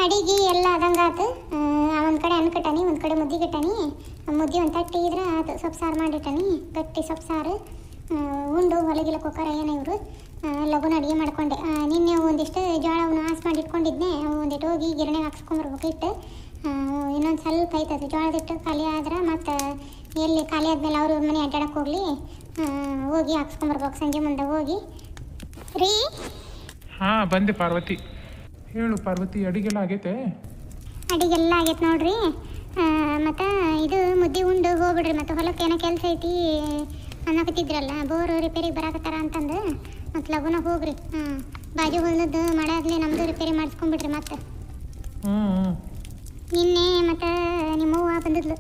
ಅಡಿಗೆ ಎಲ್ಲ ಆದಂಗಾತು. ಒಂದು ಕಡೆ ಅನ್ನ ಕಟ್ಟಾನಿ, ಒಂದು ಕಡೆ ಮುದ್ದೆ ಕಟ್ಟಾನಿ. ಮುದ್ದೆ ಒಂದು ತಟ್ಟಿ ಇದ್ರೆ ಅದು ಸೊಪ್ಪು ಸಾರು ಮಾಡಿಟ್ಟಾನಿ, ಗಟ್ಟಿ ಸೊಪ್ಪು ಸಾರು. ಉಂಡು ಹೊಲಗಿಲ್ಲ ಕುಕ್ಕರ ಏನೋ ಇವರು ಲಘುನ ಅಡುಗೆ ಮಾಡ್ಕೊಂಡೆ. ನಿನ್ನೆ ಒಂದಿಷ್ಟು ಜೋಳವನ್ನು ಆಸ್ ಮಾಡಿ ಇಟ್ಕೊಂಡಿದ್ದೆ, ಒಂದಿಟ್ಟು ಹೋಗಿ ಗಿರಣಿಗೆ ಹಾಕ್ಸ್ಕೊಂಬರ್ಬೇಕು ಇಟ್ಟು. ಇನ್ನೊಂದು ಸ್ವಲ್ಪ ಐತದು ಜೋಳದಿಟ್ಟು ಖಾಲಿ ಆದ್ರೆ ಮತ್ತು ಎಲ್ಲಿ ಖಾಲಿ ಆದಮೇಲೆ ಅವ್ರ ಮನೆ ಅಡ್ಡಾಡಕ್ಕೆ ಹೋಗಲಿ, ಹೋಗಿ ಹಾಕ್ಸ್ಕೊಂಬರ್ಬೇಕು ಸಂಜೆ ಮುಂದೆ ಹೋಗಿ. ರೀ ಹಾಂ ಬಂದೆ ಪಾರ್ವತಿ. ಹೇಳು ಪಾರ್ವತಿ, ಅಡಿಗೆಲ್ಲ ಆಗೈತೆ? ಅಡಿಗೆಲ್ಲ ಆಗೈತೆ ನೋಡ್ರಿ. ಮತ್ತು ಇದು ಮುದ್ದೆ ಉಂಡು ಹೋಗ್ಬಿಡ್ರಿ. ಮತ್ತು ಹೊಲಕ್ಕೆ ಏನೋ ಕೆಲಸ ಐತಿ ಅನ್ನಕತ್ತಿದ್ರಲ್ಲ, ಬೋರು ರಿಪೇರಿಗೆ ಬರಾಕತ್ತಾರ ಅಂತಂದು ಮತ್ತು ಲಘುನ ಹೋಗ್ರಿ. ಬಾಜು ಹೊಲದ್ದು ಮಾಡಾದ್ಲೆ ನಮ್ಮದು ರಿಪೇರಿ ಮಾಡಿಸ್ಕೊಂಡ್ಬಿಡ್ರಿ. ಮತ್ತು ನಿನ್ನೆ ಮತ್ತು ನಿಮ್ಮವ್ವ ಬಂದಿದ್ಲು,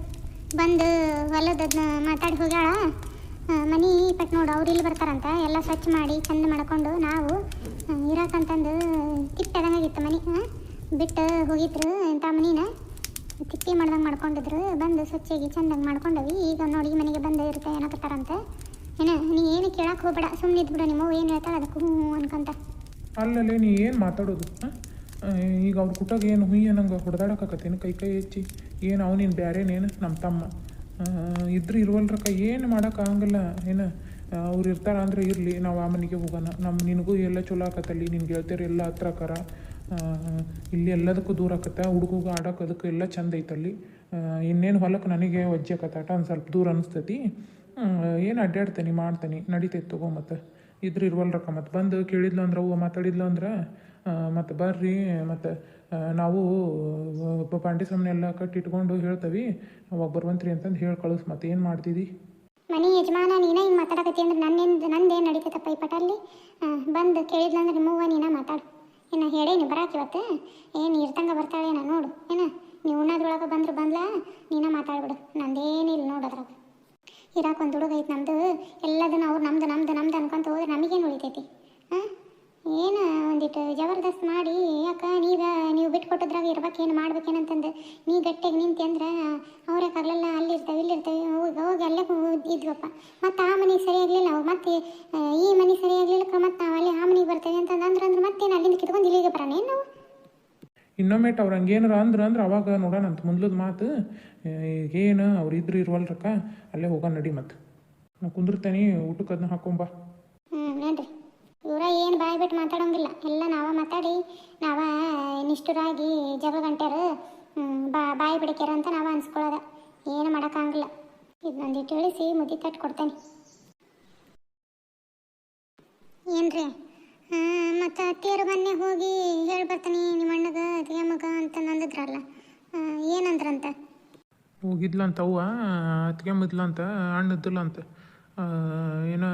ಬಂದು ಹೊಲದನ್ನ ಮಾತಾಡಿ ಹೋಗ್ಯಾಳ. ಮನೆ ಪಟ್ ನೋಡು ಅವ್ರು ಇಲ್ಲಿ ಬರ್ತಾರಂತ ಎಲ್ಲ ಸ್ವಚ್ಛ ಮಾಡಿ ಚಂದ ಮಾಡ್ಕೊಂಡು ನಾವು ಇರಾಕಂತಂದು ತಿಪ್ಪದಂಗಾಗಿತ್ತು ಮನೆ. ಬಿಟ್ಟು ಹೋಗಿದ್ರು ಇಂಥ ಮನಿನ ತಿಪ್ಪಿ ಮಾಡ್ದಂಗೆ ಮಾಡ್ಕೊಂಡಿದ್ರು. ಬಂದು ಸ್ವಚ್ಛಾಗಿ ಚಂದಂಗೆ ಮಾಡ್ಕೊಂಡವಿ. ಈಗ ನೋಡಿ ಮನೆಗೆ ಬಂದು ಇರುತ್ತೆ ಏನಕತ್ತಾರಂತ. ನೀ ಏನು ಕೇಳಕ್ಕೆ ಹೋಗ್ಬೇಡ, ಸುಮ್ಮನೆ ಇದ್ಬಿಡು. ನಿಮ್ಮವ್ವ ಏನು ಹೇಳ್ತಾಳೆ ಅದಕ್ಕೆ ಹ್ಞೂ ಅನ್ಕೊಂತ. ಅಲ್ಲಲ್ಲೇ ನೀ ಏನು ಮಾತಾಡೋದು? ಈಗ ಅವ್ರ ಕುಟಾಗ ಏನು ಹುಯ್ಯ ನಂಗೆ ಹೊಡೆದಾಡಕತ್ತೇನು ಕೈ ಹೆಚ್ಚಿ? ಏನು ಅವನಿನ್ ಬೇರೆನೇನು ನಮ್ಮ ತಮ್ಮ ಇದ್ರೆ ಇರುವಲ್ರಕ್ಕ ಏನು ಮಾಡೋಕ್ಕಾಗಲ್ಲ. ಏನು ಅವ್ರು ಇರ್ತಾರ ಅಂದ್ರೆ ಇರಲಿ, ನಾವು ಆ ಮನೆಗೆ ಹೋಗೋಣ. ನಿನಗೂ ಎಲ್ಲ ಚಲೋ ಆಕತ್ತಲ್ಲಿ, ನಿನ್ನ ಗೆಳತಿಯರು ಎಲ್ಲ ಹತ್ರ ಆಕಾರ. ಇಲ್ಲಿ ಎಲ್ಲದಕ್ಕೂ ದೂರ ಆಕತ್ತೆ, ಹುಡುಗ ಆಡೋಕೆ ಅದಕ್ಕೆ ಎಲ್ಲ ಚಂದ ಐತಲ್ಲಿ. ಇನ್ನೇನು ಹೊಲಕ್ಕೆ ನನಗೆ ಒಜ್ಜೆ ಆಕತ್ತಾಟ ಒಂದು ಸ್ವಲ್ಪ ದೂರ ಅನಿಸ್ತೈತಿ. ಏನು ಅಡ್ಡಾಡ್ತೇನೆ ಮಾಡ್ತೇನೆ, ನಡಿತೈತೆ ತಗೋ. ಮತ್ತು ಇದ್ರೆ ಇರುವಲ್ರಕ್ಕ. ಮತ್ತು ಬಂದು ಕೇಳಿದ್ಲು ಅಂದ್ರೆ ಅವ್ವ ಮಾತಾಡಿದ್ಲು ಅಂದ್ರೆ ಮತ್ತು ಬರ್ರಿ, ಮತ್ತು ನಾವು ಪಾಂಡೆ ಸಾಮಾನೆಲ್ಲ ಕಟ್ಟಿಟ್ಕೊಂಡು ಹೇಳ್ತೀವಿ, ಅವಾಗ ಬರುವಂತ್ರಿ ಅಂತಂದು ಹೇಳಿ ಕಳಿಸ್. ಮತ್ತೆ ಏನು ಮಾಡ್ತಿದ್ದಿ? ಮನೆ ಯಜಮಾನ ನೀನೇ ಹಿಂಗೆ ಮಾತಾಡಕತ್ತಿ ಅಂದ್ರೆ ನಂದೇನು ನಡೀತೈತಪ್ಪ ಈ ಪಟಲ್ಲಿ? ಬಂದು ಕೇಳಿದ್ಲಂದ್ರೆ ನಿಮ್ಮವ್ವ ನೀನ ಮಾತಾಡು. ಏನು ಹೇಳೇನಿ ಬರಾಕಿ ಇವತ್ತು? ಏನು ಇರ್ತಂಗೆ ಬರ್ತಾಳೇನ ನೋಡು. ಏನು ನೀವು ಉಣ್ಣದ್ರೊಳಗೆ ಬಂದ್ರೆ ಬಂದ್ಲಾ, ನೀನ ಮಾತಾಡ್ಬಿಡು. ನಂದೇನಿಲ್ಲ ನೋಡೋದ್ರಾಗ. ಇರಾಕೆ ಒಂದು ಹುಡುಗ ಐತೆ ನಮ್ಮದು. ಎಲ್ಲದನ್ನು ಅವ್ರು ನಮ್ದು ನಮ್ದು ನಮ್ದು ಅನ್ಕೊಂತ ಹೋದ್ರೆ ನಮಗೇನು ಉಳಿತೈತಿ? ಏನು ಒಂದಿಟ್ಟು ಜಬರ್ದಸ್ತ್ ಮಾಡಿ ಯಾಕೆ ನೀವು ಬಿಟ್ಟು ಕೊಟ್ಟದ್ರಾಗ ಇರ್ಬೇಕೇನು ಮಾಡ್ಬೇಕೇನಂತಂದು ನೀ ಗಟ್ಟಿಗೆ ನಿಂತೆ ಅಂದ್ರೆ ಅವ್ರೇಕಾಗಲಿಲ್ಲ. ಅಲ್ಲಿರ್ತವೆ ಇಲ್ಲಿರ್ತವೆ, ಹೋಗಿ ಅಲ್ಲೇ ಇದ್ವಪ್ಪ. ಮತ್ತು ಆ ಮನೆ ಸರಿಯಾಗಲಿಲ್ಲ, ಅವು ಮತ್ತೆ ಈ ಮನೆ ಸರಿಯಾಗಲಿಲ್ಲಕ್ಕ ಮತ್ತು ನಾವು ಅಲ್ಲಿ ಆ ಮನೆಗೆ ಬರ್ತೇವೆ ಅಂತಂದ್ರೆ ಮತ್ತೇನು ಅಲ್ಲಿಂದ ಕಿತ್ಕೊಂಡು ಇಲ್ಲಿಗೆ ಬರೋಣ ಏನು ನಾವು? ಇನ್ನೊಮ್ಮೆಟ್ಟು ಅವ್ರು ಹಂಗೇನಾರ ಅಂದ್ರೆ ಅವಾಗ ನೋಡೋಣಂತ ಮುಂದ್ಲದ ಮಾತು. ಏನು ಅವ್ರು ಇದ್ರು ಇರುವಲ್ರಕ್ಕ, ಅಲ್ಲೇ ಹೋಗೋಣ ನಡಿ. ಮತ್ತು ನಾನು ಕುಂದಿರ್ತೇನೆ, ಊಟಕ್ಕೆ ಅದನ್ನ ಹಾಕೊಂಬ. ನೋಡ್ರಿ ಇವರ ಏನು ಬಾಯಿ ಬಿಟ್ಟು ಮಾತಾಡೋಂಗಿಲ್ಲ. ಎಲ್ಲ ನಾವ ಮಾತಾಡಿ ನಾವ ನಿಷ್ಠುರಾಗಿ ಜಗಳ ಗಂಟ್ಯಾರು ಬಾಯಿ ಬಿಡಕ್ಯಾರ ಅಂತ ನಾವ ಅನ್ಸ್ಕೊಳ್ಳೋದ. ಏನು ಮಾಡೋಕ್ಕಾಗಲ್ಲ. ಇದು ನಂದಿಟ್ಟು ಇಳಿಸಿ ಮುದ್ದೆ ತಟ್ಟು ಕೊಡ್ತೇನೆ. ಏನ್ರಿ? ಮತ್ತು ಅತ್ತಿಯರು ಮೊನ್ನೆ ಹೋಗಿ ಹೇಳಿ ಬರ್ತಾನೆ ನಿಮ್ಮ ಅಣ್ಣಗ ಅತಿಗೆ ಮಗ ಅಂತ ನಂದಿದ್ರಲ್ಲ, ಏನಂದ್ರಂತ? ಹೋಗಿದ್ಲಂತ ಅವ್ವ, ಅತ್ತಿಗೆ ಮೊದ್ಲಂತ ಅಣ್ಣ ಅಂತ. ಏನೋ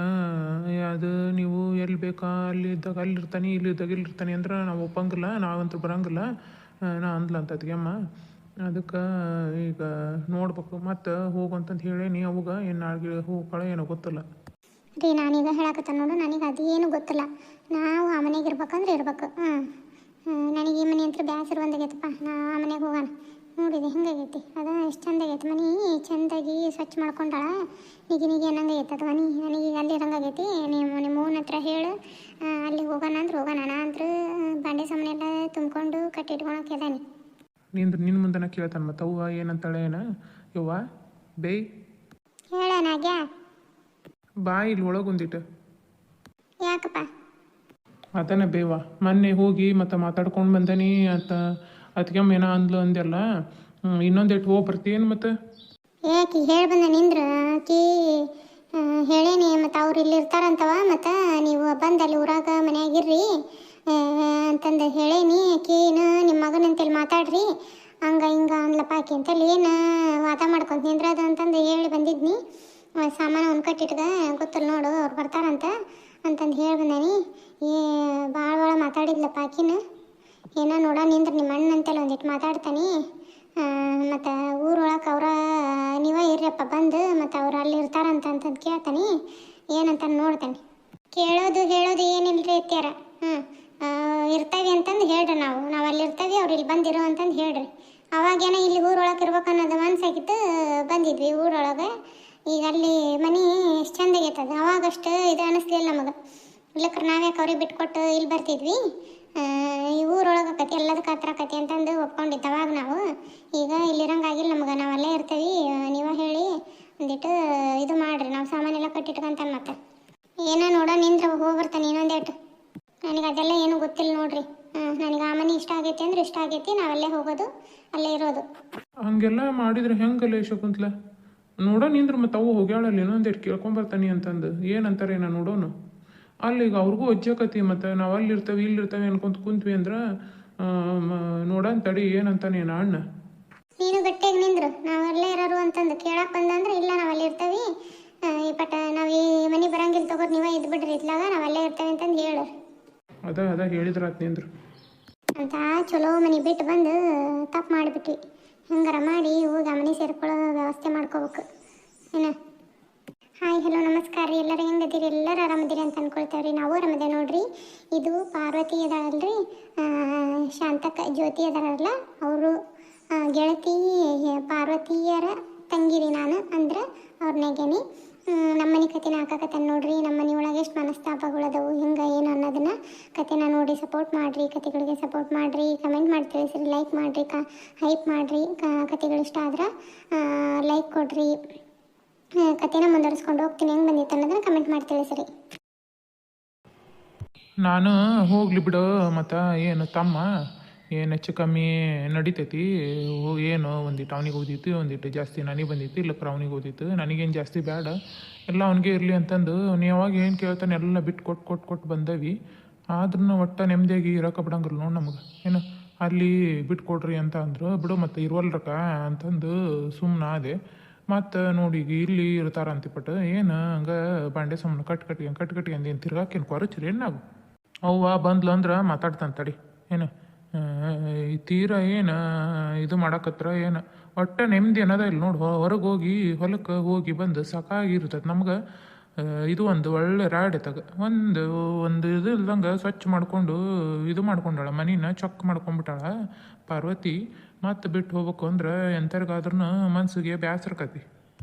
ಅದು ನೀವು ಎಲ್ಲಿ ಬೇಕಾ ಅಲ್ಲಿ ಇದ್ದಾಗ ಅಲ್ಲಿರ್ತಾನೆ, ಇಲ್ಲಿದ್ದಾಗ ಇಲ್ಲಿರ್ತಾನೆ ಅಂದ್ರೆ ನಾವು ಒಪ್ಪಂಗಿಲ್ಲ, ನಾವಂತೂ ಬರೋಂಗಿಲ್ಲ ನಾ ಅಂದ್ಲಂತ ಅತ್ತಿಗೆಮ್ಮ. ಅದಕ್ಕೆ ಈಗ ನೋಡ್ಬೇಕು. ಮತ್ತು ಹೋಗಂತಂದು ಹೇಳೇನಿ ಅವಾಗ. ಏನು ನಾಳೆ ಹೋಗ್ಕಳ ಏನೋ ಗೊತ್ತಿಲ್ಲ ರೀ. ನಾನೀಗ ಹೇಳಕತ್ತ ನೋಡು, ನನಗೆ ಅದೇನು ಗೊತ್ತಿಲ್ಲ. ನಾವು ಆ ಮನೆಗೆ ಇರ್ಬೇಕಂದ್ರೆ ಇರ್ಬೇಕು. ನನಗೆ ಈ ಮನೆ ಅಂತ ಬೇಸರ ಬಂದಾಗೈತಪ್ಪ. ನಾ ಆ ಮನೆಗೆ ಹೋಗೋಣ. ನೋಡಿದೆ ಹಿಂಗಾಗೈತಿ, ಅದು ಎಷ್ಟು ಚಂದಾಗೈತಿ ಮನೆ. ಚೆಂದಾಗಿ ಸ್ವಚ್ಛ ಮಾಡ್ಕೊಂಡಾಳ. ನಿಗಿ ಅನ್ನಂಗೈತೆ ಅದು ಮನೆ. ನನಗೆ ಅಲ್ಲಿ ಇರಂಗಾಗೈತಿ. ನಿಮ್ಮ ಮೂನ ಹತ್ರ ಹೇಳು, ಅಲ್ಲಿ ಹೋಗೋಣ ಅಂದ್ರೆ ಹೋಗೋಣ. ನಾ ಅಂದ್ರೆ ಬಾಂಡೆ ಸಾಮಾನೆಲ್ಲ ತುಂಬಿಕೊಂಡು ಕಟ್ಟಿಟ್ಕೊಳಕ್ಕೆ ಇದ್ದಾನೆ. ನಿನ್ನ ಮುಂದೆ ಕೇಳ್ತಾನೆ. ಮತ್ತು ಅವ್ವ ಏನಂತಾಳೆ? ಏನ ಯವ್ವ ಬೇಯ್ ಹೇಳೋಣಾಗ್ಯಾ ಬಾ ಇಲ್ಲಿ ಒಳಗೊಂದಿಟ್ಟು. ಯಾಕಪ್ಪ? ಅದನ್ನ ಬೇವ ಮೊನ್ನೆ ಹೋಗಿ ಮತ್ತು ಮಾತಾಡ್ಕೊಂಡು ಬಂದನಿ ಅಂತ ಅದಕ್ಕೆಮ್ಮ ಏನೋ ಅಂದ್ಲು ಅಂದೆಲ್ಲ. ಇನ್ನೊಂದೇಟು ಹೋಗಿ ಬರ್ತೀಯೇನು? ಮತ್ತು ಏಕಿ ಹೇಳಿ ಬಂದ ನಿಂದ್ರ ಆಕಿ ಹೇಳೇನಿ. ಮತ್ತು ಅವ್ರು ಇಲ್ಲಿ ಇರ್ತಾರಂತವ, ಮತ್ತು ನೀವು ಬಂದು ಅಲ್ಲಿ ಊರಾಗ ಮನೆಯಾಗಿರ್ರಿ ಅಂತಂದು ಹೇಳೇನಿ. ಆಕಿನ ನಿಮ್ಮ ಮಗನಂತೇಳಿ ಮಾತಾಡ್ರಿ ಹಂಗ ಹಿಂಗ ಅಂದ್ಲಪ್ಪ ಆಕಿ ಅಂತೇಳಿ. ಏನು ವಾದ ಮಾಡ್ಕೊಂತ ನಿಂದ್ರದ ಅಂತಂದು ಹೇಳಿ ಬಂದಿದ್ನಿ. ಸಾಮಾನು ಒಂದು ಕಟ್ಟಿಟ್ಗ ಗೊತ್ತಲ್ಲ ನೋಡು, ಅವ್ರು ಬರ್ತಾರಂತ ಅಂತಂದು ಹೇಳಿ ಬಂದಾನಿ. ಭಾಳ ಮಾತಾಡಿದ್ಲಪ್ಪ ಆಕಿನ. ಏನೋ ನೋಡ ನಿಂದ್ರೆ ನಿಮ್ಮ ಅಣ್ಣ ಅಂತೇಳಿ ಒಂದಿಟ್ಟು ಮಾತಾಡ್ತಾನೆ. ಮತ್ತು ಊರೊಳಗೆ ಅವರ ನೀವೇ ಇರ್ರಪ್ಪ ಬಂದು, ಮತ್ತು ಅವ್ರು ಅಲ್ಲಿ ಇರ್ತಾರಂತಂದು ಕೇಳ್ತಾನೆ. ಏನಂತ ನೋಡ್ತಾನೆ. ಕೇಳೋದು ಹೇಳೋದು ಏನಿಲ್ಲರಿ ಅತ್ಯಾರ. ಇರ್ತೇವೆ ಅಂತಂದು ಹೇಳ್ರಿ. ನಾವು ಅಲ್ಲಿ ಇರ್ತೇವೆ, ಅವ್ರು ಇಲ್ಲಿ ಬಂದಿರೋ ಅಂತಂದು ಹೇಳ್ರಿ. ಅವಾಗೇನೋ ಇಲ್ಲಿ ಊರೊಳಗೆ ಇರ್ಬೇಕು ಅನ್ನೋದು ಮನ್ಸಾಗಿತ್ತು, ಬಂದಿದ್ವಿ ಊರೊಳಗೆ. ಈಗ ಅಲ್ಲಿ ಮನೆ ಎಷ್ಟು ಚಂದಾಗೈತದ. ಅವಾಗಷ್ಟು ಇದು ಅನ್ನಿಸ್ಲಿಲ್ಲ ನಮಗೆ. ಇಲ್ಲಕ್ರೆ ನಾವ್ಯಾಕೆ ಅವ್ರಿಗೆ ಬಿಟ್ಕೊಟ್ಟು ಇಲ್ಲಿ ಬರ್ತಿದ್ವಿ. ಈ ಊರೊಳಗೆ ಆಕತಿ ಎಲ್ಲದಕ್ಕೆ ಹತ್ರ ಆಕತಿ ಅಂತಂದು ಒಪ್ಕೊಂಡಿದ್ದ ಅವಾಗ ನಾವು. ಈಗ ಇಲ್ಲಿರಂಗಾಗಿಲ್ಲ ನಮ್ಗೆ, ನಾವು ಅಲ್ಲೇ ಇರ್ತೀವಿ. ನೀವೇ ಹೇಳಿ ಒಂದಿಟ್ಟು ಇದು ಮಾಡಿರಿ, ನಾವು ಸಾಮಾನೆಲ್ಲ ಕಟ್ಟಿಟ್ಕೊಂತಾನೆ. ಮತ್ತೆ ಏನೋ ನೋಡೋ ನಿಂದ್ರೆ ಹೋಗ್ಬರ್ತಾನೆ ಇನ್ನೊಂದೇಟು. ನನಗೆ ಅದೆಲ್ಲ ಏನೂ ಗೊತ್ತಿಲ್ಲ ನೋಡ್ರಿ. ನನಗೆ ಆ ಮನೆ ಇಷ್ಟ ಆಗೈತಿ ಅಂದ್ರೆ ಇಷ್ಟ ಆಗೈತಿ, ನಾವಲ್ಲೇ ಹೋಗೋದು, ಅಲ್ಲೇ ಇರೋದು. ಹಂಗೆಲ್ಲ ಮಾಡಿದ್ರೆ ಹೆಂಗಲ್ಲ ಶಕುಂತ್ಲ? ನೋಡೋ ನಿಂದ್ರೆ ಮತ್ತು ಅವು ಹೋಗ್ಯಾಳಲ್ಲಿ ಇನ್ನೊಂದೇಟು ಕೇಳ್ಕೊಂಬರ್ತಾನೆ ಅಂತಂದು ಏನಂತಾರೆ ನಾ ನೋಡೋನು. ಅಲ್ಲಿ ಈಗ ಅವ್ರಿಗೂ ಒಜ್ಜಕತಿ, ಮತ್ತು ನಾವು ಅಲ್ಲಿರ್ತೇವೆ ಇಲ್ಲಿರ್ತೇವೆ ಅನ್ಕೊಂತ ಕುಂತ್ವಿ ಅಂದ್ರೆ ನೋಡೋನ್ ತಡಿ ಏನಂತಾನೆ ನಾ ಅಣ್ಣ. ನೀನು ಗಟ್ಟಿಯಾಗಿ ನಿಂದ್ರು, ನಾವಲ್ಲೇ ಇರೋರು ಅಂತಂದು ಕೇಳಕ್ಕೆ ಬಂದಂದ್ರೆ ಇಲ್ಲ ನಾವಲ್ಲಿ ಇರ್ತೀವಿ, ಬಟ್ ನಾವು ಈ ಮನೆ ಬರಂಗಿಲ್ಲ ತಗೋರಿ, ನೀವೇ ಇದ್ದು ಬಿಡ್ರಿ ಇತ್ಲಾಗ, ನಾವಲ್ಲೇ ಇರ್ತೇವೆ ಅಂತಂದು ಹೇಳು. ಅದ ಹೇಳಿದ್ರಾತ್ ನಿಂದ್ರು ಅಂತ ಚಲೋ ಮನೆ ಬಿಟ್ಟು ಬಂದು ತಪ್ಪು ಮಾಡಿಬಿಟ್ವಿ. ಹೆಂಗಾರ ಮಾಡಿ ಹೋಗಿ ಆ ಮನೆ ಸೇರ್ಕೊಳ್ಳೋ ವ್ಯವಸ್ಥೆ ಮಾಡ್ಕೋಬೇಕು ಏನ. ಹಾಯ್ ಹಲೋ ನಮಸ್ಕಾರ ರೀ, ಎಲ್ಲರೂ ಹೆಂಗದಿರಿ? ಎಲ್ಲರೂ ಆರಾಮದಿರಿ ಅಂತ ಅನ್ಕೊಳ್ತೇವ್ರಿ. ನಾವು ಆರಾಮದೇ ನೋಡ್ರಿ. ಇದು ಪಾರ್ವತಿ ಅದಾಳಲ್ರಿ, ಶಾಂತಕ್ಕ ಜ್ಯೋತಿ ಅದಾರಲ್ಲ ಅವರು ಗೆಳತಿ ಪಾರ್ವತಿಯರ ತಂಗಿರಿ ನಾನು, ಅಂದ್ರೆ ಅವ್ರ ನೆಗೆನಿ. ನಮ್ಮನೆ ಕತೆನ ಹಾಕಕತ್ತೆ ನೋಡ್ರಿ. ನಮ್ಮನೆ ಒಳಗೆ ಎಷ್ಟು ಮನಸ್ತಾಪಗಳದವು ಹಿಂಗೆ ಏನು ಅನ್ನೋದನ್ನ ಕತೆನ ನೋಡಿ ಸಪೋರ್ಟ್ ಮಾಡಿರಿ, ಕತೆಗಳಿಗೆ ಸಪೋರ್ಟ್ ಮಾಡಿರಿ, ಕಮೆಂಟ್ ಮಾಡಿ ತಿಳಿಸ್ರಿ, ಲೈಕ್ ಮಾಡಿರಿ, ಹೈಪ್ ಮಾಡಿರಿ. ಕತೆಗಳು ಇಷ್ಟ ಆದ್ರೆ ಲೈಕ್ ಕೊಡ್ರಿ. ಕತೆನ ಮುಂದುವರಿಸ್ಕೊಂಡು ಹೋಗ್ತೀನಿ, ಹೆಂಗೆ ಬಂದಿತ್ತು ಅನ್ನೋದನ್ನ ಕಮೆಂಟ್ ಮಾಡಿ ತಿಳಿಸ್ರಿ. ನಾನು ಹೋಗ್ಲಿ ಬಿಡು. ಮತ್ತು ಏನು ತಮ್ಮ ಏನು ಹೆಚ್ಚು ಕಮ್ಮಿ ನಡಿತೈತಿ. ಏನು ಒಂದಿಟ್ಟು ಅವನಿಗೆ ಓದಿತ್ತು, ಒಂದಿಟ್ಟು ಜಾಸ್ತಿ ನನಗೆ ಬಂದಿತ್ತು, ಇಲ್ಲಕ್ರ ಅವನಿಗೆ ಓದಿತ್ತು, ನನಗೇನು ಜಾಸ್ತಿ ಬೇಡ, ಎಲ್ಲ ಅವನಿಗೆ ಇರಲಿ ಅಂತಂದು ನೀವು ಯಾವಾಗ ಏನು ಕೇಳ್ತಾನೆ ಎಲ್ಲ ಬಿಟ್ಟು ಕೊಟ್ಟು ಬಂದವಿ. ಆದ್ರೂ ಒಟ್ಟು ನೆಮ್ಮದಿಯಾಗಿ ಇರೋಕೆ ಬಿಡಂಗಿಲ್ಲ ನೋಡಿ ನಮಗೆ. ಏನು ಅಲ್ಲಿ ಬಿಟ್ಕೊಡ್ರಿ ಅಂತ ಅಂದರು. ಬಿಡು ಮತ್ತು ಇರುವಲ್ರಕ್ಕ ಅಂತಂದು ಸುಮ್ಮನೆ ಅದೇ. ಮತ್ತು ನೋಡಿ ಈಗ ಇಲ್ಲಿ ಇರ್ತಾರ ಅಂತಿಪಟ್ಟು ಏನು ಹಂಗೆ ಬಾಂಡೆ ಸುಮ್ಮನೆ ಕಟ್ಟಿ ಅಂದೇನು ತಿರ್ಗಾಕೇನು ಕೊರಚ್ರಿ ಏನು ನಾವು. ಅವ್ವ ಬಂದ್ಲು ಅಂದ್ರೆ ಮಾತಾಡ್ತಾನೆ ತಡಿ. ಏನು ತೀರ ಏನು ಇದು ಮಾಡಕತ್ರ ಏನು ಒಟ್ಟು ನೆಮ್ಮದಿ ಅನ್ನೋದ ಇಲ್ಲ ನೋಡಿ. ಹೊರಗೆ ಹೋಗಿ ಹೊಲಕ್ಕೆ ಹೋಗಿ ಬಂದು ಸಾಕಾಗಿರ್ತದೆ ನಮ್ಗೆ. ಇದು ಒಂದು ಒಳ್ಳೆ ರಾಡೆತಾಗ ಒಂದು ಇದು ಇಲ್ದಂಗೆ ಸ್ವಚ್ಛ ಮಾಡಿಕೊಂಡು ಇದು ಮಾಡ್ಕೊಂಡಾಳ, ಮನಿನ ಚೊಕ್ಕ ಮಾಡ್ಕೊಂಡ್ಬಿಟ್ಟಾಳ ಪಾರ್ವತಿ. ಮತ್ತೆ ಬಿಟ್ಟು ಹೋಗ್ಬೇಕು ಅಂದ್ರೆ ಎಂಥರ್ಗಾದ್ರೂ ಮನ್ಸಿಗೆ ಬೇಸರಕತಿ.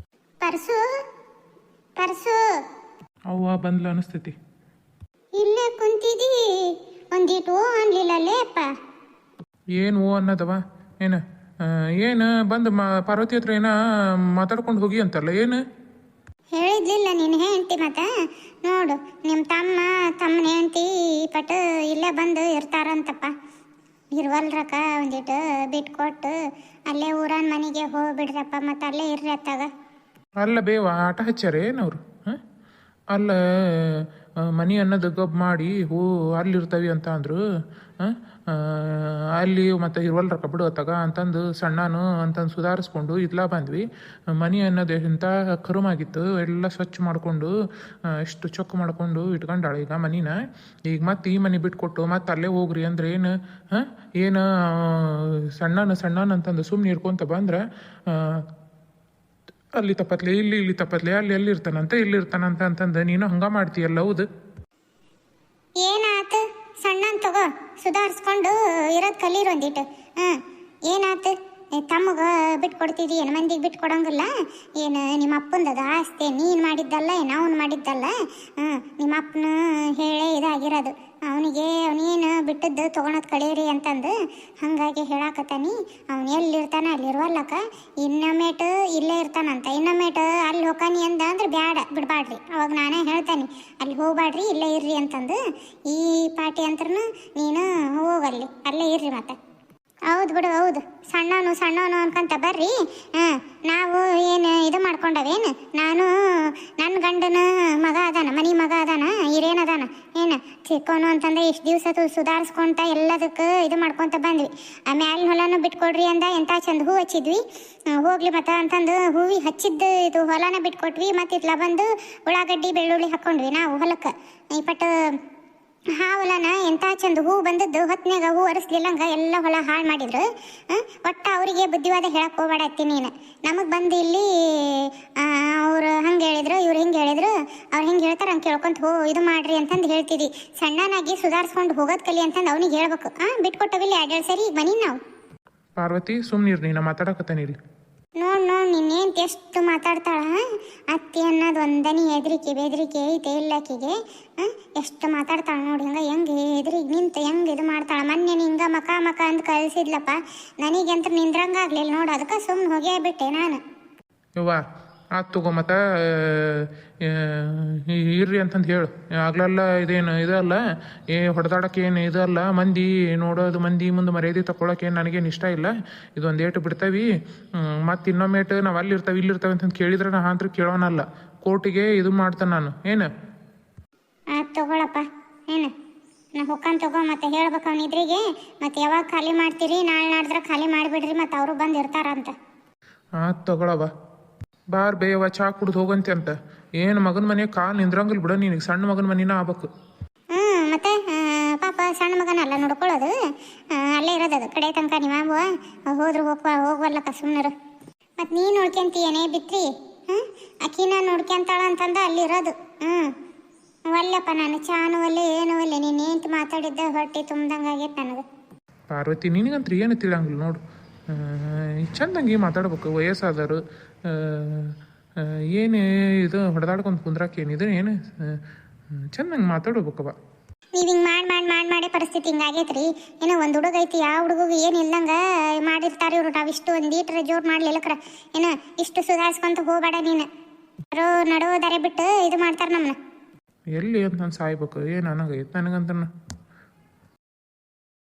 ಪರ್ಸು ಅವ್ವ ಬಂದ್ಲ ಅನಿಸ್ತೈತಿ. ಇಲ್ಲೇ ಕುಂತಿದಿ, ಒಂದಿಟ್ಟು ಅನ್ಲಿಲ್ಲ ಲೇಪ. ಏನು ಓ ಅನ್ನದವ ಏನು ಬಂದು ಪಾರ್ವತಿ ಹತ್ರ ಏನೋ ಮಾತಾಡ್ಕೊಂಡು ಹೋಗಿ ಅಂತಲ್ಲ ಏನು ಹೇಳಿದ್ಲಿಲ್ಲ ನಿನ್ನ ಹೆಂಡತಿ? ಮತ್ತೆ ನೋಡು ನಿಮ್ಮ ತಮ್ಮನ ಹೆಂಡತಿ ಪಟ್ಟು ಇಲ್ಲೇ ಬಂದು ಇರ್ತಾರಂತಪ್ಪ. ಇರುವಲ್ರಕ್ಕ ಒಂದಿಟ್ಟು ಬಿಟ್ಕೊಟ್ಟು ಅಲ್ಲೇ ಊರನ್ ಮನೆಗೆ ಹೋಗ್ಬಿಡ್ರಪ್ಪ, ಮತ್ತು ಅಲ್ಲೇ ಇರ್ರಿ ಅತ್ತಾಗ. ಅಲ್ಲ ಬೇವ ಆಟ ಹಚ್ಚಾರ ಏನವ್ರು? ಅಲ್ಲ ಮನೆ ಅನ್ನೋದು ಗಬ್ ಮಾಡಿ ಅಲ್ಲಿರ್ತವಿ ಅಂತ ಅಂದರು. ಅಲ್ಲಿ ಮತ್ತು ಇರುವಲ್ರಕ್ಕ ಬಿಡು ಅತ್ತಾಗ ಅಂತಂದು ಸಣ್ಣನು ಅಂತಂದು ಸುಧಾರಿಸ್ಕೊಂಡು ಇದ್ಲಾ ಬಂದ್ವಿ. ಮನೆ ಅನ್ನೋದು ಇಂಥ ಕರುಮಾಗಿತ್ತು, ಎಲ್ಲ ಸ್ವಚ್ಛ ಮಾಡಿಕೊಂಡು ಎಷ್ಟು ಚೊಕ್ಕ ಮಾಡಿಕೊಂಡು ಇಟ್ಕೊಂಡಾಳೆ ಈಗ ಮನಿನ. ಈಗ ಮತ್ತೆ ಈ ಮನೆ ಬಿಟ್ಕೊಟ್ಟು ಮತ್ತೆ ಅಲ್ಲೇ ಹೋಗ್ರಿ ಅಂದ್ರೆ ಏನು ಸಣ್ಣನ ಅಂತಂದು ಸುಮ್ಮನೆ ಇರ್ಕೊಂತ ಬಂದ್ರೆ ಅಲ್ಲಿ ತಪ್ಪತ್ಲೆ ಇಲ್ಲಿ ತಪ್ಪತ್ಲೆ ಅಲ್ಲಿ ಇರ್ತಾನಂತ ಇಲ್ಲಿ ಇರ್ತಾನಂತ ಅಂತಂದು ನೀನು ಹಂಗೆ ಮಾಡ್ತೀಯಲ್ಲ. ಹೌದು ಏನಾತು ಸಣ್ಣನ್ ತಗೋ, ಸುಧಾರಿಸ್ಕೊಂಡು ಇರೋದು ಕಲೀರು ಒಂದಿಟ್ಟು. ಏನಾತು ತಮಗೆ ಬಿಟ್ಕೊಡ್ತಿದ್ದಿ ಏನು ಮಂದಿಗೆ ಬಿಟ್ಕೊಡಂಗಿಲ್ಲ ಏನು? ನಿಮ್ಮ ಅಪ್ಪಂದದ ಆಸ್ತಿ ನೀನು ಮಾಡಿದ್ದಲ್ಲ ಏನು ಅವನು ಮಾಡಿದ್ದಲ್ಲ. ನಿಮ್ಮ ಅಪ್ಪನ ಹೇಳೇ ಇದಾಗಿರೋದು, ಅವನೇನು ಬಿಟ್ಟದ್ದು ತೊಗೊಳೋದು ಕಳೀರಿ ಅಂತಂದು ಹಾಗಾಗಿ ಹೇಳಾಕತ್ತಾನಿ. ಅವನು ಎಲ್ಲಿರ್ತಾನೆ ಅಲ್ಲಿರುವಲ್ಲಕ್ಕ, ಇನ್ನೊಮ್ಮೇಟು ಇಲ್ಲೇ ಇರ್ತಾನಂತ, ಇನ್ನೊಮ್ಮೇಟು ಅಲ್ಲಿ ಹೋಗಾನಿ ಅಂದ ಅಂದ್ರೆ ಬಿಡಬಾಡ್ರಿ. ಅವಾಗ ನಾನೇ ಹೇಳ್ತಾನೆ ಅಲ್ಲಿ ಹೋಗ್ಬಾಡ್ರಿ ಇಲ್ಲೇ ಇರ್ರಿ ಅಂತಂದು. ಈ ಪಾರ್ಟಿ ಅಂತೂ ನೀನು ಹೋಗಲ್ಲಿ ಅಲ್ಲೇ ಇರ್ರಿ. ಮತ್ತೆ ಹೌದು ಬಿಡು, ಹೌದು ಸಣ್ಣವನು ಅನ್ಕೊಂತ ಬರ್ರಿ. ನಾವು ಏನು ಇದು ಮಾಡ್ಕೊಂಡವೇನು? ನಾನು ನನ್ನ ಗಂಡನ ಮಗ ಅದಾನ, ಮನೆ ಮಗ ಅದಾನ, ಹಿರೇನದಾನ ಏನು ಚಿಕ್ಕೋನು ಅಂತಂದ್ರೆ ಇಷ್ಟು ದಿವಸ ಸುಧಾರಿಸ್ಕೊಂತ ಎಲ್ಲದಕ್ಕೆ ಇದು ಮಾಡ್ಕೊತ ಬಂದ್ವಿ. ಮ್ಯಾಲಿನ ಹೊಲನೂ ಬಿಟ್ಕೊಡ್ರಿ ಅಂದ, ಎಂಥ ಚಂದ ಹೂ ಹಚ್ಚಿದ್ವಿ, ಹೋಗ್ಲಿ ಮತ್ತೆ ಅಂತಂದು ಹೂವಿ ಹಚ್ಚಿದ್ದು ಇದು ಹೊಲನ ಬಿಟ್ಕೊಟ್ವಿ. ಮತ್ತು ಇತ್ಲ ಬಂದು ಉಳ್ಳಾಗಡ್ಡಿ ಬೆಳ್ಳುಳ್ಳಿ ಹಾಕ್ಕೊಂಡ್ವಿ ನಾವು ಹೊಲಕ್ಕೆ. ಇಪ್ಪಟ್ಟು ಹೊಲನ ಎಂಥ ಚಂದ ಹೂ ಬಂದದ್ದು, ಹೊತ್ನಾಗ ಹೂ ಅರಸ್ಲಿಲ್ಲಂಗ ಎಲ್ಲ ಹೊಲ ಹಾಳು ಮಾಡಿದ್ರು. ಒಟ್ಟು ಅವರಿಗೆ ಬುದ್ಧಿವಾದ ಹೇಳಕ್ಕೆ ಹೋಗ್ಬೇಡತ್ತಿ ನೀನು. ನಮಗೆ ಬಂದು ಇಲ್ಲಿ ಅವ್ರು ಹಂಗೆ ಹೇಳಿದ್ರು, ಇವ್ರು ಹಿಂಗೆ ಹೇಳಿದ್ರು, ಅವ್ರು ಹಿಂಗೆ ಹೇಳ್ತಾರೆ ಹಂಗೆ ಕೇಳ್ಕೊಂತ ಇದು ಮಾಡ್ರಿ ಅಂತಂದು ಹೇಳ್ತಿದ್ವಿ. ಸಣ್ಣನಾಗಿ ಸುಧಾರಿಸ್ಕೊಂಡು ಹೋಗೋದು ಕಲಿ ಅಂತಂದು ಅವ್ನಿಗೆ ಹೇಳ್ಬೇಕು. ಬಿಟ್ಕೊಟ್ಟವಿಲ್ಲ 2 ಸರಿ ಈಗ ಮನಿ ನಾವು. ಪಾರ್ವತಿ ಸುಮ್ಮನಿರಿ, ನೀನು ಮಾತಾಡಕತ್ತಾನಿರಿ. ನೋಡ್ ನಿನ್ನೇನು ಎಷ್ಟು ಮಾತಾಡ್ತಾಳ. ಅತ್ತಿ ಅನ್ನೋದು ಒಂದನಿ ಹೆದರಿಕೆ ಐತೆ ಇಲ್ಲಕ್ಕಿಗೆ. ಎಷ್ಟು ಮಾತಾಡ್ತಾಳ ನೋಡಿ, ಹೆಂಗೆ ಎದುರಿಗೆ ನಿಂತು ಹೆಂಗೆ ಇದು ಮಾಡ್ತಾಳ. ಮೊನ್ನೆ ಹಿಂಗ ಮಕ ಅಂತ ಕಳಿಸಿದ್ಲಪ್ಪ, ನನಗಂತ ನಿಂದ್ರಂಗಾಗ್ಲಿಲ್ಲ ನೋಡು, ಅದಕ್ಕೆ ಸುಮ್ಮನೆ ಹೋಗೇ ಬಿಟ್ಟೆ ನಾನು. ಯವ್ವ ಆತು ತಗೋ, ಮತ್ತು ಇರ್ರಿ ಅಂತಂದು ಹೇಳು. ಆಗ್ಲಲ್ಲ ಇದೇನು ಇದಲ್ಲ, ಹೊಡೆದಾಡಕ್ಕೆ ಏನು ಇದಲ್ಲ, ಮಂದಿ ನೋಡೋದು ಮಂದಿ ಮುಂದೆ ಮರ್ಯಾದೆ ತಗೊಳಕ್ಕೆ ಏನು ನನಗೇನು ಇಷ್ಟ ಇಲ್ಲ. ಇದೊಂದು ಏಟು ಬಿಡ್ತಾವೆ, ಮತ್ತು ಇನ್ನೊಮ್ಮೇಟು ನಾವು ಅಲ್ಲಿರ್ತಾವೆ ಇಲ್ಲಿರ್ತಾವೆ ಅಂತಂದು ಕೇಳಿದ್ರೆ ನಾ ಅಂತರ ಕೇಳೋನಲ್ಲ, ಕೋರ್ಟಿಗೆ ಇದು ಮಾಡ್ತಾನೆ ನಾನು. ಏನು ಆಯ್ತು ತಗೊಳಪ್ಪ, ಏನು ನಾ ಹೊಕ್ಕನ್ ತಗೋ. ಮತ್ತೆ ಹೇಳ್ಬೇಕು ಅವನಿದ್ರಿಗೆ, ಮತ್ತೆ ಯಾವಾಗ ಖಾಲಿ ಮಾಡ್ತೀರಿ, ನಾಳೆ ನಾಡಿದ್ರೆ ಖಾಲಿ ಮಾಡಿಬಿಡ್ರಿ, ಮತ್ತು ಅವರು ಬಂದು ಇರ್ತಾರಂತ. ಆತು ತಗೊಳವ, ಬಾರ್ ಬೇಯವ ಚಾ ಕುಡ್ದು ಹೋಗಂತೆ ಅಂತ. ಏನು ಮಗನ ಮನೆ ಕಾಲು ನಿಂದ್ರಂಗಿಲ್ಲ ಬಿಡ, ನಿನಗೆ ಸಣ್ಣ ಮಗನ ಮನಿನ ಆಗ್ಬೇಕು. ಮತ್ತೆ ಪಾಪ ಸಣ್ಣ ಮಗನಲ್ಲ ನೋಡ್ಕೊಳ್ಳೋದು, ಅಲ್ಲೇ ಇರೋದು ಅದು ಕಡೆ ತನಕ. ನೀವು ಹೋದ್ರು ಹೋಗ್ವಲ್ಲಕ್ಕ ಸುಮ್ಮನರು. ಮತ್ತು ನೀನು ನೋಡ್ಕೊಂತೀಯನೇ ಬಿತ್ರಿ, ಅಕ್ಕಿನ ನೋಡ್ಕೊಂತಾಳ ಅಂತಂದ ಅಲ್ಲಿರೋದು. ಒಲ್ಲಪ್ಪ, ನಾನು ಚಾನು ಒಲ್ಲೆ ಏನು ಒಲ್ಲೆ, ನೀನು ಏಂತ ಮಾತಾಡಿದ್ದೆ ಹೊಟ್ಟೆ ತುಂಬ್ದಂಗೆ ಆಗೈತೆ ನನಗೆ. ಪಾರ್ವತಿ ನಿನಗಂತೂ ಏನು ತಿಳಿಯಂಗಿಲ್ಲ ನೋಡು, ಚಂದಂಗೆ ಮಾತಾಡ್ಬೇಕು. ವಯಸ್ಸಾದರು ಏನು ಇದು ಹೊಡೆದಾಡ್ಕೊಂಡು ಕುಂದ್ರಾಕ ಏನಿದೆ, ಏನು ಚಂದಂಗೆ ಮಾತಾಡ್ಬೇಕವ. ನೀವು ಹಿಂಗೆ ಮಾಡಿ ಪರಿಸ್ಥಿತಿ ಹಿಂಗಾಗೈತ್ರಿ. ಏನೋ ಒಂದು ಹುಡುಗ ಐತಿ, ಯಾವ ಹುಡುಗಿಗೆ ಏನು ಇಲ್ಲಂಗೆ ಮಾಡಿರ್ತಾರೆ ಇವರು. ನಾವು ಇಷ್ಟು ಒಂದು ಈಟ್ರೆ ಜೋರು ಮಾಡ್ಲಿಲ್ಲಕ್ರ ಏನೋ ಇಷ್ಟು ಸುಧಾರಿಸ್ಕೊಂತ ಹೋಗಬೇಡ ನೀನು. ಯಾರೋ ನಡುವ ದಾರಿ ಬಿಟ್ಟು ಇದು ಮಾಡ್ತಾರೆ ನಮ್ಮನ್ನ. ಎಲ್ಲಿ ಅಂತ ನಾನು ಸಾಯ್ಬೇಕು, ಏನು ನನಗೈತೆ ನನಗಂತ